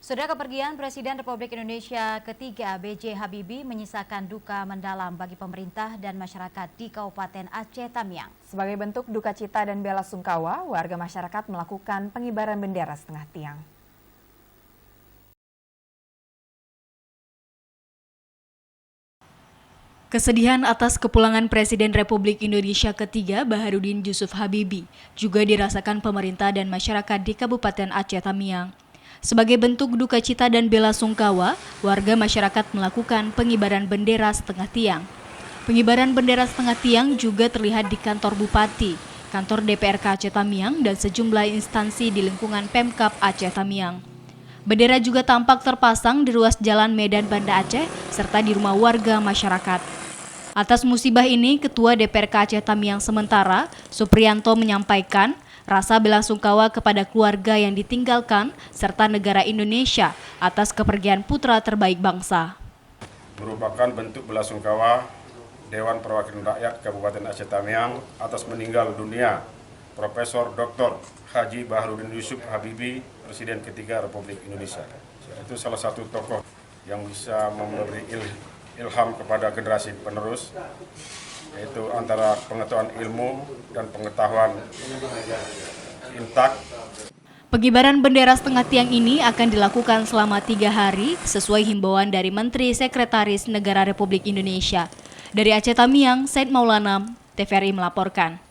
Sudah kepergian Presiden Republik Indonesia ketiga B.J. Habibie menyisakan duka mendalam bagi pemerintah dan masyarakat di Kabupaten Aceh Tamiang. Sebagai bentuk duka cita dan bela sungkawa, warga masyarakat melakukan pengibaran bendera setengah tiang. Kesedihan atas kepulangan Presiden Republik Indonesia ketiga Baharudin Yusuf Habibie juga dirasakan pemerintah dan masyarakat di Kabupaten Aceh Tamiang. Sebagai bentuk duka cita dan bela sungkawa, warga masyarakat melakukan pengibaran bendera setengah tiang. Pengibaran bendera setengah tiang juga terlihat di kantor Bupati, kantor DPRK Aceh Tamiang, dan sejumlah instansi di lingkungan Pemkab Aceh Tamiang. Bendera juga tampak terpasang di ruas jalan Medan Banda Aceh, serta di rumah warga masyarakat. Atas musibah ini, Ketua DPRK Aceh Tamiang sementara, Supriyanto, menyampaikan rasa bela sungkawa kepada keluarga yang ditinggalkan serta negara Indonesia atas kepergian putra terbaik bangsa. Merupakan bentuk bela sungkawa Dewan Perwakilan Rakyat Kabupaten Aceh Tamiang atas meninggal dunia Profesor Dr. Haji Baharudin Yusuf Habibie, Presiden ketiga Republik Indonesia. Itu salah satu tokoh yang bisa memberi ilham kepada generasi penerus, yaitu antara pengetahuan ilmu dan pengetahuan intak. Pengibaran bendera setengah tiang ini akan dilakukan selama 3 hari sesuai himbauan dari Menteri Sekretaris Negara Republik Indonesia. Dari Aceh Tamiang, Said Maulana, TVRI melaporkan.